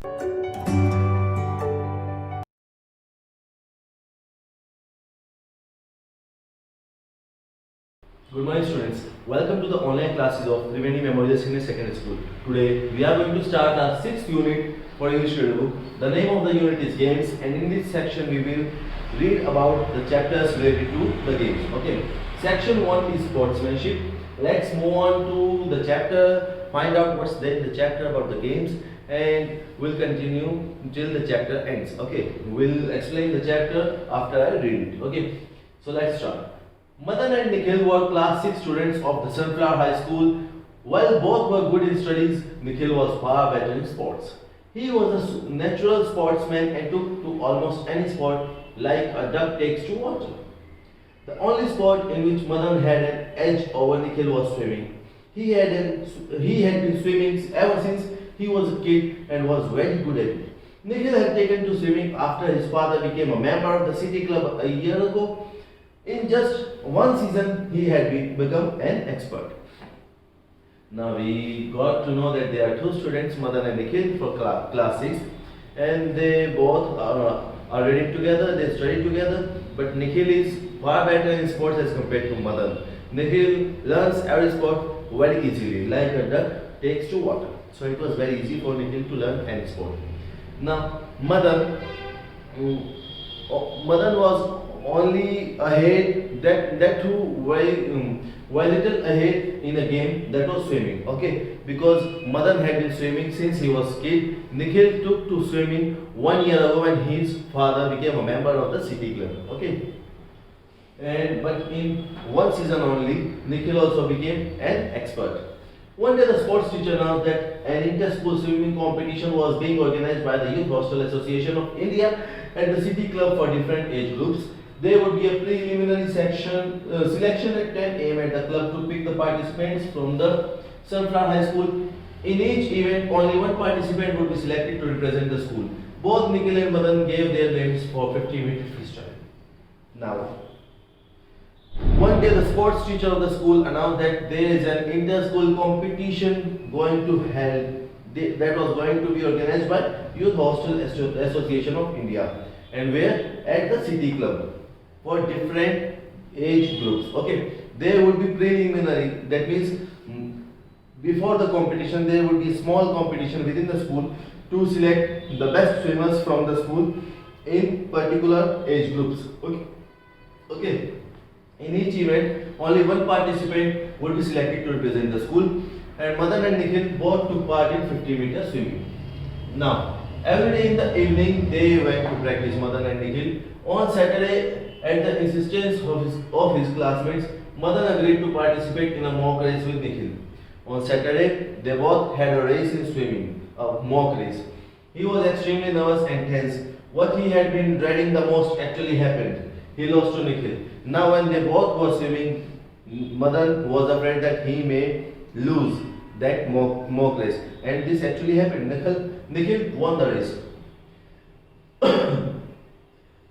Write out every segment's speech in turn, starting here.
Good morning students. Welcome to the online classes of Triveni Memorial Senior Secondary School. Today we are going to start our 6th unit for English Reader book. The name of the unit is Games, and in this section we will read about the chapters related to the games. Okay. Section 1 is Sportsmanship. Let's move on to the chapter, find out what's there in the chapter about the games, and we'll continue till the chapter ends. Okay. We'll explain the chapter after I read it. Okay. So let's start. Madan and Nikhil were class 6 students of the Sunflower High School. While both were good in studies, Nikhil was far better in sports. He was a natural sportsman and took to almost any sport like a duck takes to water. The only sport in which Madan had an edge over Nikhil was swimming. He had been swimming ever since he was a kid and was very good at it. Nikhil had taken to swimming after his father became a member of the city club a year ago. In just one season, he had become an expert. Now we got to know that there are two students, Madan and Nikhil, for class 6, and they both are reading together, they study together, but Nikhil is far better in sports as compared to Madan. Nikhil learns every sport very easily, like a duck takes to water. So it was very easy for Nikhil to learn any sport. Now Madan was only ahead, that too very little ahead in a game, that was swimming. Okay, because Madan had been swimming since he was kid. Nikhil took to swimming 1 year ago when his father became a member of the city club. Okay, but in one season only, Nikhil also became an expert. One day the sports teacher announced that an inter-school swimming competition was being organized by the Youth Hostel Association of India and the City Club for different age groups. There would be a preliminary selection at 10 a.m. at the club to pick the participants from the Sunflower High School. In each event, only one participant would be selected to represent the school. Both Nikhil and Madan gave their names for 50-meter freestyle. Now, one day the sports teacher of the school announced that there is an inter-school competition going to held that was going to be organized by Youth Hostel Association of India, and where at the City Club for different age groups. Okay, there would be preliminary, that means before the competition there would be small competition within the school to select the best swimmers from the school in particular age groups. Okay. In each event, only one participant would be selected to represent the school, and Madan and Nikhil both took part in 50-meter swimming. Now, every day in the evening, they went to practice, Madan and Nikhil. On Saturday, at the insistence of his classmates, Madan agreed to participate in a mock race with Nikhil. On Saturday, they both had a race in swimming, a mock race. He was extremely nervous and tense. What he had been dreading the most actually happened. He lost to Nikhil. Now when they both were swimming, Madan was afraid that he may lose that mock race, and this actually happened. Nikhil won the race.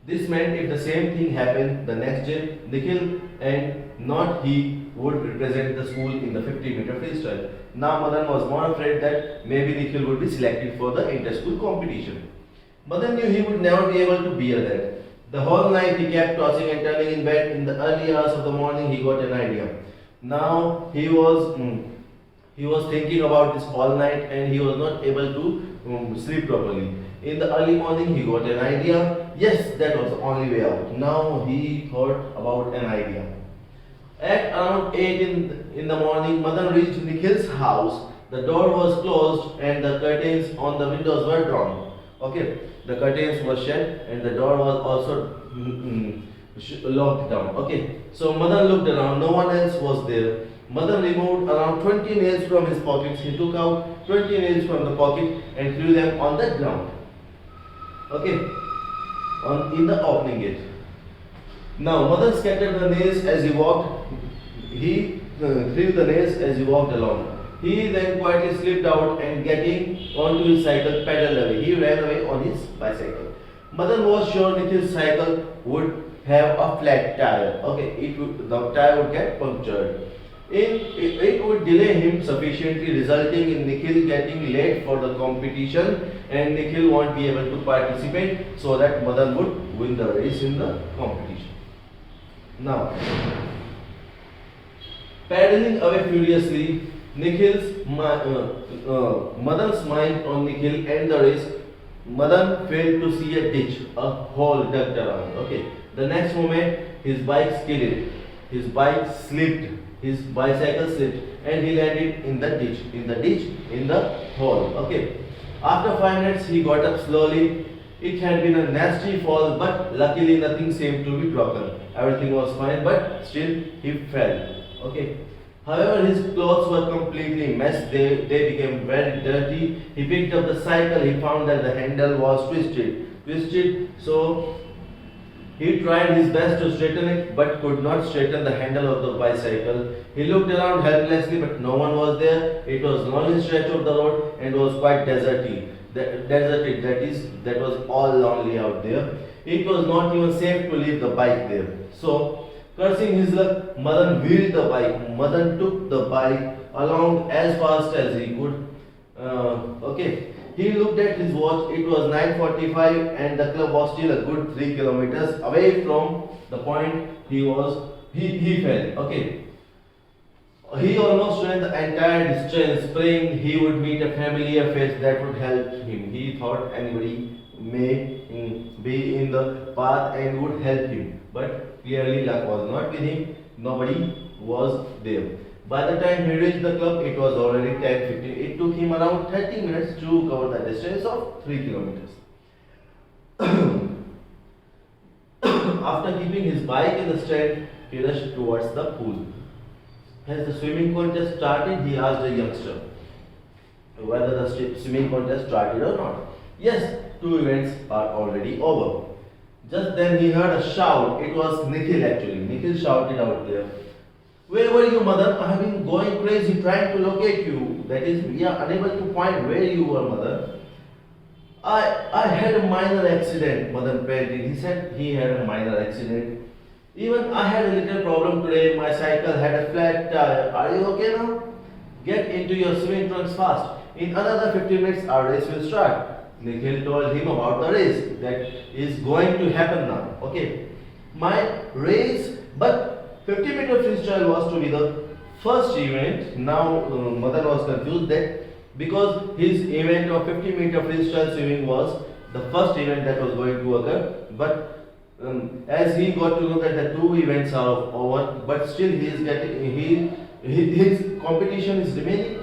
This meant if the same thing happened the next day, Nikhil and not he would represent the school in the 50-meter freestyle. Now Madan was more afraid that maybe Nikhil would be selected for the inter-school competition. Madan knew he would never be able to bear that. The whole night he kept tossing and turning in bed. In the early hours of the morning he got an idea. Now he was thinking about this all night and he was not able to sleep properly. In the early morning he got an idea. Yes, that was the only way out. Now he thought about an idea. At around 8 in the morning, Madan reached Nikhil's house. The door was closed and the curtains on the windows were drawn. Okay, the curtains were shut and the door was also locked down. Okay, so Madan looked around. No one else was there. Madan removed around 20 nails from his pockets. He took out 20 nails from the pocket and threw them on the ground. Okay, in the opening gate. Now Madan scattered the nails as he walked. He threw the nails as he walked along. He then quietly slipped out and getting onto his cycle, pedaled away. He ran away on his bicycle. Madan was sure Nikhil's cycle would have a flat tire. Okay, the tire would get punctured. It would delay him sufficiently, resulting in Nikhil getting late for the competition, and Nikhil won't be able to participate, so that Madan would win the race in the competition. Now, paddling away furiously, Madan smiled on Nikhil and the race. Madan failed to see a ditch, a hole dug around. Okay. The next moment, his bike skidded. His bike slipped. His bicycle slipped, and he landed in the ditch. In the hole. Okay. After 5 minutes, he got up slowly. It had been a nasty fall, but luckily nothing seemed to be broken. Everything was fine, but still he fell. Okay. However, his clothes were completely messed. They became very dirty. He picked up the cycle. He found that the handle was twisted. So he tried his best to straighten it, but could not straighten the handle of the bicycle. He looked around helplessly, but no one was there. It was a lonely stretch of the road and was quite deserted. That was all lonely out there. It was not even safe to leave the bike there. So, cursing his luck, Madan wheeled the bike. Madan took the bike along as fast as he could. Okay. He looked at his watch. It was 9:45, and the club was still a good 3 kilometers away from the point he fell. Okay. He almost ran the entire distance, praying he would meet a familiar face that would help him. He thought anybody may be in the path and would help him. But clearly luck was not with him. Nobody was there. By the time he reached the club, it was already 10:15. It took him around 30 minutes to cover the distance of 3 kilometers. After keeping his bike in the stand, he rushed towards the pool. As the swimming contest started, he asked a youngster whether the swimming contest started or not. Yes, 2 events are already over. Just then he heard a shout. It was Nikhil actually. Nikhil shouted out there. Where were you, Mother? I have been going crazy trying to locate you. That is, we are unable to find where you were, Mother. I had a minor accident, Madan panted. He said he had a minor accident. Even I had a little problem today. My cycle had a flat tire. Are you okay now? Get into your swimming trunks fast. In another 15 minutes, our race will start. Nikhil told him about the race that is going to happen now. Okay. My race, but 50-meter freestyle was to be the first event. Now, Madan was confused that because his event of 50-meter freestyle swimming was the first event that was going to occur, but as he got to know that the 2 events are over, but still he is getting his competition is remaining.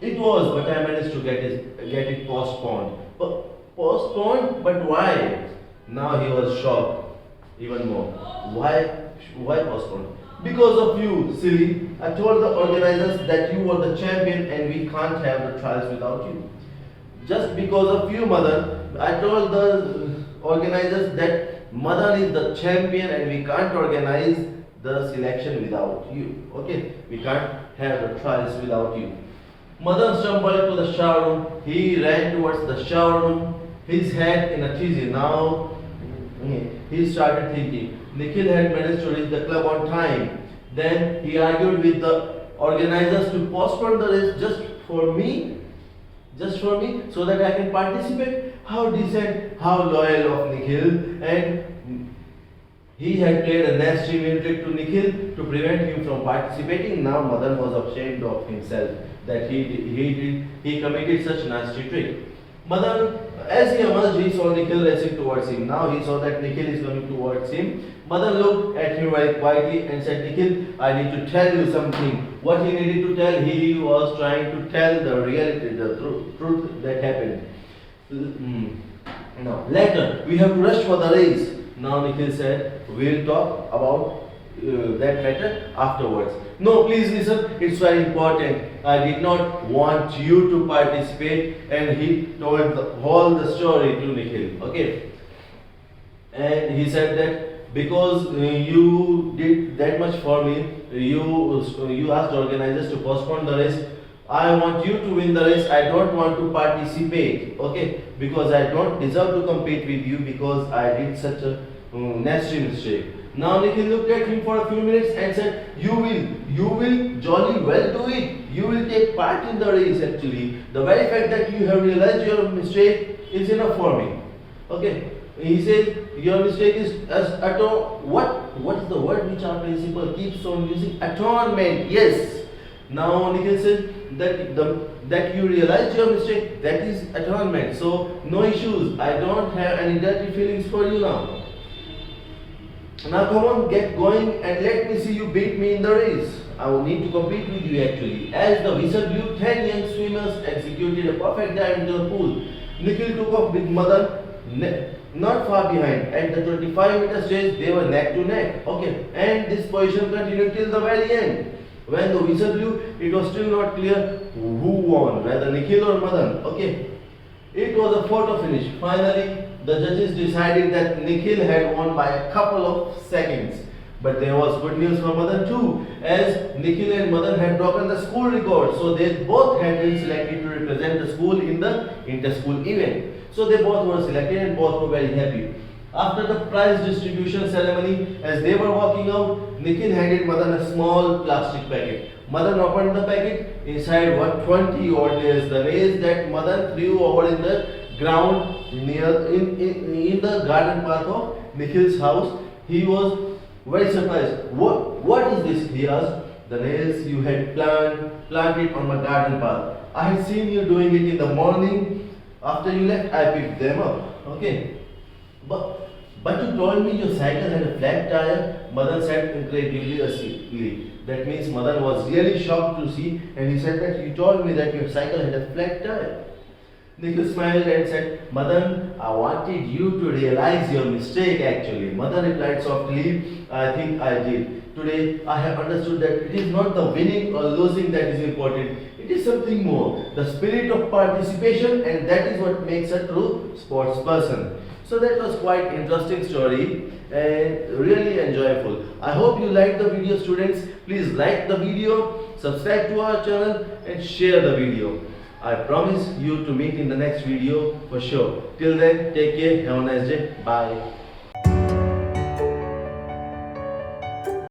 It was, but I managed to get it postponed. Postponed, but why? Now he was shocked even more. Why postponed? Because of you, silly. I told the organizers that you were the champion and we can't have the trials without you. Just because of you, Madan, I told the organizers that Madan is the champion and we can't organize the selection without you. Okay? We can't have the trials without you. Madan stumbled to the shower room. He ran towards the shower room, his head in a tizzy. Now he started thinking. Nikhil had managed to reach the club on time. Then he argued with the organizers to postpone the race just for me, so that I can participate. How decent, how loyal of Nikhil. And he had played a nasty mean trick to Nikhil to prevent him from participating. Now Madan was ashamed of himself that he committed such nasty trick. Madan, as he emerged, he saw Nikhil racing towards him. Now he saw that Nikhil is coming towards him. Madan looked at him very quietly and said, Nikhil, I need to tell you something. What he needed to tell, he was trying to tell the reality, the truth that happened. Now, later, we have to rush for the race. Now Nikhil said, we'll talk about that matter afterwards. No, please listen, it's very important. I did not want you to participate. And he told all the story to Nikhil. Okay. And he said that because you did that much for me, you asked organizers to postpone the race. I want you to win the race. I don't want to participate. Okay. Because I don't deserve to compete with you because I did such a nasty mistake. Now Nikhil looked at him for a few minutes and said, you will jolly well do it. You will take part in the race actually. The very fact that you have realized your mistake is enough for me. Okay. He says, your mistake is what is the word which our principal keeps on using? Atonement. Yes. Now Nikhil says that you realized your mistake, that is atonement. So no issues. I don't have any dirty feelings for you now. Now come on, get going and let me see you beat me in the race. I will need to compete with you actually. As the whistle blew, 10 young swimmers executed a perfect dive into the pool. Nikhil took off with Madan not far behind. At the 25-meter stage, they were neck to neck. Okay, and this position continued till the very end. When the whistle blew, it was still not clear who won, whether Nikhil or Madan. Okay, it was a photo finish. Finally, the judges decided that Nikhil had won by a couple of seconds. But there was good news for Madan too, as Nikhil and Madan had broken the school record. So they both had been selected to represent the school in the inter-school event. So they both were selected and both were very happy. After the prize distribution ceremony, as they were walking out, Nikhil handed Madan a small plastic packet. Madan opened the packet. Inside were 20 odd nails, the nails that Madan threw over in the ground near in the garden path of Nikhil's house. He was very surprised. What is this? He asked. The nails you had planted on my garden path. I had seen you doing it in the morning. After you left, I picked them up. Okay. But you told me your cycle had a flat tire, Madan said incredulously. That means Madan was really shocked to see, and he said that you told me that your cycle had a flat tire. Nikhil smiled and said, Madan, I wanted you to realize your mistake actually. Madan replied softly, I think I did. Today I have understood that it is not the winning or losing that is important. It is something more. The spirit of participation, and that is what makes a true sports person. So that was quite interesting story and really enjoyable. I hope you liked the video, students. Please like the video, subscribe to our channel and share the video. I promise you to meet in the next video for sure. Till then, take care. Have a nice day. Bye.